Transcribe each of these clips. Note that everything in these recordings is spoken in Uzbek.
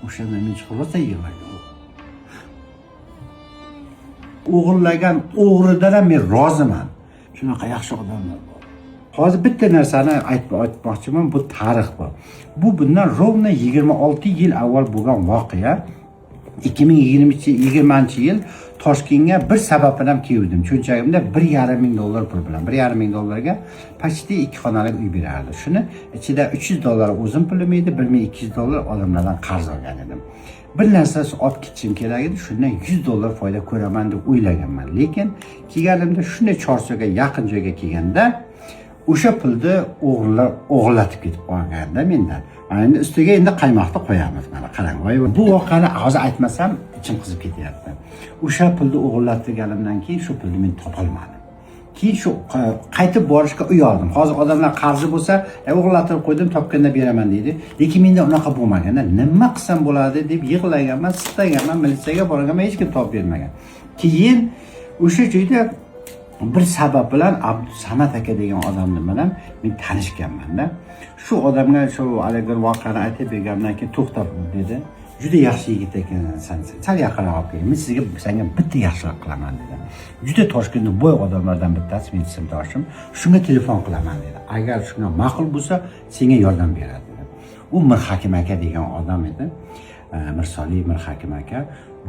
O'shanda men chiqib yig'lagan. O'g'irlagan o'g'ridan ham men roziman. Shunaqa yaxshi odamlar bor. Hozir bitta narsani aytmoqchiman, bu tarix bu. Bu bundan rovna 26 yil avval bo'lgan voqea. 2020-yil Toshkentga bir sabab bilan keldim. Cho'nchagimda $1,5 pul bilan, $1,5 почти 2 xonali uy berardi. Shuni ichida $300 o'zim pulim edi, $1,200 odamlardan qarz olgan edim. Bir narsasi olib ketishim kerak edi, shundan $100 foyda ko'raman deb o'ylaganman. Lekin kelganimda shunday Chorsuga yaqin joyga kelganda o'sha pulni o'g'irlar o'g'irlatib ketib qolganda mendan. Mana endi ustiga endi qaymoqni qo'yamiz. Mana qarang, voy bu voqeani hozir aytmasam ichim qizib ketyapti. O'sha pulni o'g'irlatganimdan keyin shu pulni men topolmadim. Keyin shu qaytib borishga uyaldim. Hozir odamlar qarzi bo'lsa, o'g'irlatib qo'ydim, topganda beraman deydi. Lekin menda unaqa bo'lmagan. Nima qilsam bo'ladi deb yig'laganman, sistaganman, militsiyaga borganman, hech kim topib bermagan. Keyin o'sha joyda bir sabab bilan Abdusamad aka degan odam bilan men tanishganman-da. Shu odamga shu haligi voqeani aytib bergandan keyin to'xtab dedi. Juda yaxshi yigit ekansan. Sal yaqinroq olib kel. Men senga bitta yaxshilik qilaman dedi. Juda Toshkentda boy odamlardan bittasi men simdoshim. Shunga telefon qilaman dedi. Agar shunga ma'qul bo'lsa, senga yordam beradi dedi. U Mirhakim aka degan odam edi. Mirsoliy Mirhakim aka.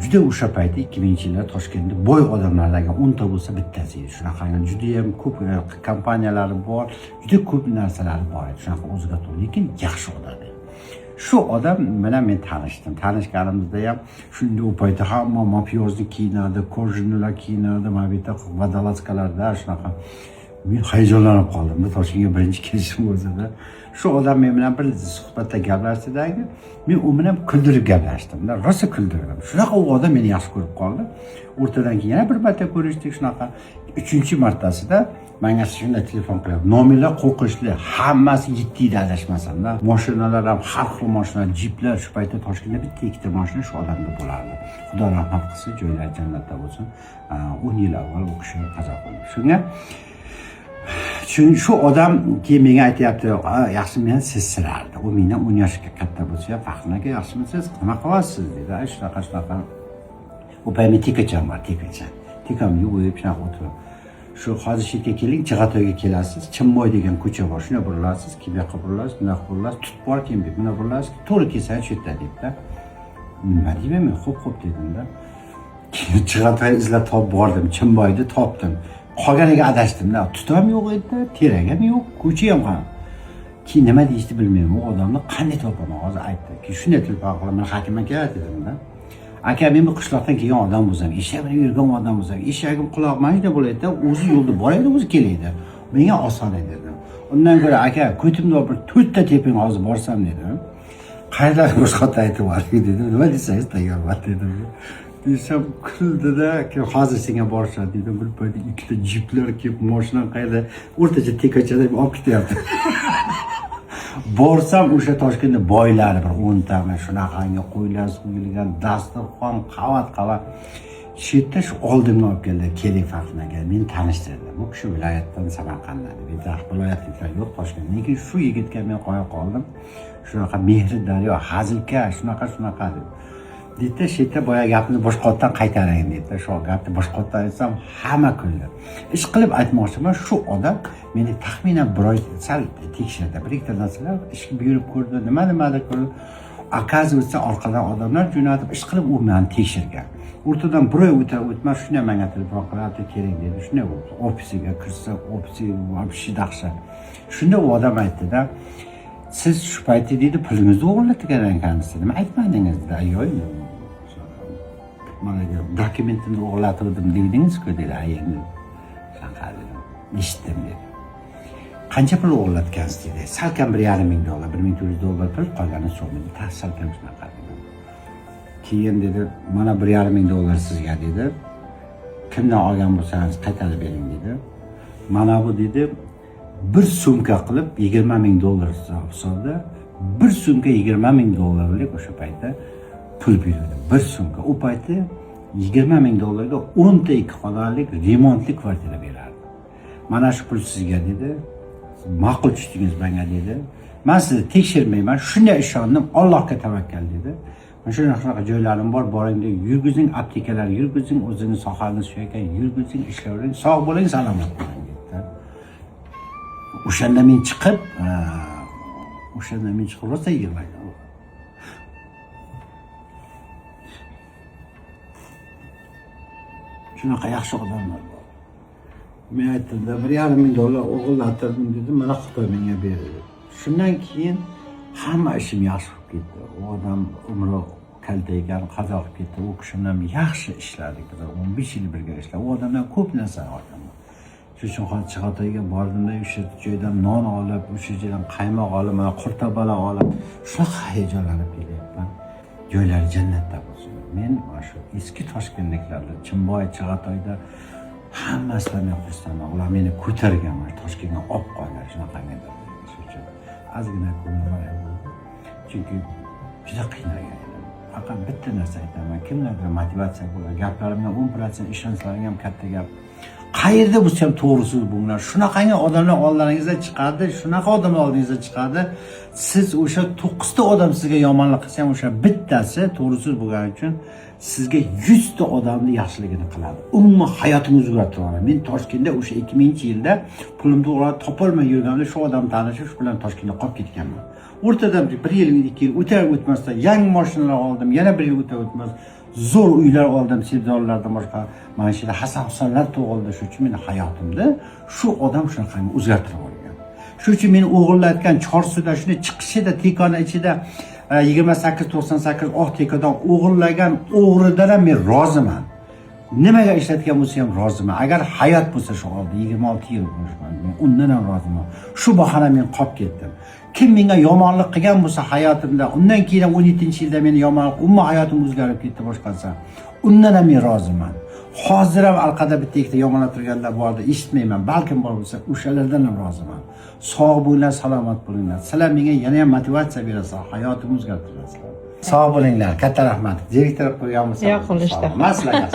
Juda o'sha paytda 2000-yilda Toshkentda boy odamlardan 10 ta bo'lsa bittasi edi. Shunaqa juda ham ko'p kompaniyalari bor, juda ko'p narsalari bor edi. Shunaqa o'ziga to'g'ri, lekin yaxshi odam edi. Shu odam bilan men tanishdim. Tanishganimizda ham shunday u paytda hamma mafiyozlik kiyinadi, kojinlar kiyinadi, mabita vodolatkalarda shunaqa. Men hayajonlanib qoldim. Toshkentga birinchi kelishim o'zida. Shu odam men bilan bir suhbatda gaplashdidagi, men u bilan kuldirib gaplashdim. Rosa kuldirdim. Shunaqa u odam meni yaxshi ko'rib qoldi. O'rtadan keyin yana bir marta ko'rishdik shunaqa. 3-martasida menga shunday telefon qilib, nomerlar qo'rqinchli, hammasi 7 yil adashmasam-da. Mashinalar ham har xil mashinalar, jiplar shu paytda Toshkentda bitta ikkita mashina shu odamda bo'lardi. Xudo rahmat qilsin, joylari jannatda bo'lsin. 10 yil avval u kishi qazo qildi. Shunga shu odam keyin menga aytayapti, yaxshi meni sizsirardi. U mendan 10 yoshga katta bo'lsa, "Faxrinaga yaxshimisiz? Nima qilyapsiz?" dedi. Shunaqa. U paytda tikacham bor, tikacha. Tikamni o'yib shunaqa o'tirib. Shu hozir shekka keling, Chig'atoyga kelasiz. Chimboy degan ko'cha bor. Shuna burilasiz, kim yoqqa burilasiz, bunaqa burilasiz, tutib bor kim deb, buna burilasiz. To'g'ri kelsangiz shu yerda debdi. Nima deyman men? Xo'p dedimda. Keyin Chig'atoyni izlab topib bordim, Chimboyni topdim. Qolganiga adashdim-da. Tutam yo'q edi, terak ham yo'q, ko'cha ham ham. Keyin nima deyishni bilmayman. U odamni qanday topaman hozir aytdi. Keyin shunday telefon qilib, men hakim aka dedim-da. Aka, men bu qishloqdan kelgan odam bo'lsam, eshak bilan yurgan odam bo'lsam, eshagim quloq mashina bo'ladi-da, o'zi yo'lda boradi, o'zi keladi. Menga oson edi dedim. Undan ko'ra aka, ko'timda bir 4 ta teping hozir borsam dedim. Qayerlar boshqatda aytib yuboring dedim. Nima desangiz tayyorman dedim. Desam kuldida, hozir senga borishadi dedim. Bir paytda 2 ta jiplar kelib, mashina qayerda o'rtacha tekachada olib ketyapti. Borsam o'sha Toshkentda boylari bir 10 ta shunaqangi qo'ylar so'yilgan, dasturxon qavat. Shu yerda shu oldimga olib keldi, keling Faxrinaga, men tanishtirdi. Bu kishi viloyatdan Samarqanddan, viloyatliklar yo'q Toshkentda. Lekin shu yigitga men qo'ya qoldim. Shunaqa mehri daryo, hazilka, shunaqa deb. Deydi, shu yerda boya gapni boshqatdan qaytaring dedi. Shu gapni boshqatdan aytsam, hamma kuldi. Ish qilib aytmoqchiman, shu odam meni taxminan bir oy sal tekshirdi. Bir ikkita narsalar ishga buyurib ko'rdi, nimadir ko'rdi. Akazivitsa orqadan odamlar jo'natib ish qilib u meni tekshirgan. O'rtadan bir oy o'tmas shunday menga telefon qiladi, keling dedi. Shunday ofisiga kirsa, ofisi вообще dahshat. Shunda u odam aytdi-da, siz shu paytda dedi pulingizni o'g'irlatgan ekansiz. Nima aytmadingiz dedi. Yo'q. Mana dokumentimni o'g'irlatdim dedingiz-ku dedi. Endi shunaqa dedim. Eshitdim dedi. Qancha pul o'g'irlatgansiz dedi. Salkam $1,500, $1,400 pul qolgani so'mini salkam shunaqa dedi. Keyin dedi, mana $1,500 sizga dedi. Kimdan olgan bo'lsangiz qaytarib bering dedi. Mana bu dedi, bir sumka qilib $20,000 hisobda, bir sumka $20,000lik o'sha paytda pul berdi. Bir sumka. U paytda $20,000ga 10 ta 2 xonalik remontli kvartira berardi. Mana shu pul sizga dedi. Ma'qul tushdingiz menga dedi. Men sizni tekshirmayman, shunday ishondim, Allohga tavakkal dedi. Shunaqa joylarim bor, boringda yurgizing, aptekalar yurgizing, o'zini sohangiz shu ekan, yurgizing, ishlavering, sog' bo'ling, salomat bo'ling dedi. O'shanda men chiqib rosa yig'ladim. Shunaqa yaxshi odamlar bor. Men aytdim-da, $1,500 o'g'irlatirdim dedim, mana Xitoy menga berdi. Shundan keyin hamma ishim yaxshi bo'lib ketdi. U odam umri kalta ekan, qazo qilib ketdi. U kishi bilan yaxshi ishladik biz. 15 yil birga ishladik. U odamdan ko'p narsa olganman. Shuning uchun hozir Chig'atoyga bordimda, o'sha joydan non olib, o'sha joydan qaymoq olib, mana qurtabala olib, shunaqa hayajonlanib kelyapman. Joylari jannatda bo'lsin. Men mana shu eski Toshkentliklarni, Chimboy, Chig'atoyda hammasidan men xursandman. Ular meni ko'targan, mana Toshkentga olib qo'ygan, shunaqangi deb. Shuning uchun ozgina ko'nglim bo'ldi. Chunki juda qiynalgan edim. Faqat bitta narsa aytaman, kimlardir motivatsiya bo'ladi. Gaplarimga 10% ishonsalaring ham katta gap. Qayerda bo'lsa ham to'g'risiz bo'linglar. Shunaqangi odamlar oldingizga chiqadi, shunaqa odamlar oldingizga chiqadi. Siz o'sha 9 ta odam sizga yomonlik qilsa ham o'sha bittasi to'g'risiz bo'lgani uchun sizga 100 ta odamni yaxshiligini qiladi. Umuman hayotingizni o'zgartiradi. Men Toshkentda o'sha 2000-yilda pulimni to'g'ri topolmay yurganimda shu odam tanishib, shu bilan Toshkentga qolib ketganman. O'rtadan 1 yil, 2 yil o'tar o'tmasdan yangi mashinalar oldim, yana 1 yil o'tar o'tmas zo'r uylar oldim, sebzorlardan boshqa. Mana shu yerda Hasan Husanlar tug'ildi, shuning uchun meni hayotimda shu odam shunaqangi o'zgartirib olgan. Shuning uchun meni o'g'irlatgan Chorsuda shuni chiqishida tekona ichida 28-98 oq tekadan o'g'irlagan o'g'ridan ham men roziman. Nimaga ishlatgan bo'lsa ham roziman. Agar hayot bo'lsa shu oldi 26 yil bo'lishman, men undan ham roziman. Shu bahona men qolib ketdim. Kim menga yomonlik qilgan bo'lsa hayotimda, undan keyin 17-yilda meni yomonlik, umuman hayotim o'zgarib ketdi boshqasi. Undan ham men roziman. Hozir ham orqada bitta ikkita yomonlar turganlar borda eshitmayman. Balkim bor bo'lsa, o'shalardan ham roziman. Sog' bo'linglar, salomat bo'linglar. Sizlar menga yana ham motivatsiya berasizlar, hayotimni o'zgartirasizlar. Sog' bo'linglar. Katta rahmat. Direktor qo'ygan bo'lsa. Yo'q, qilishdi. Maslahat.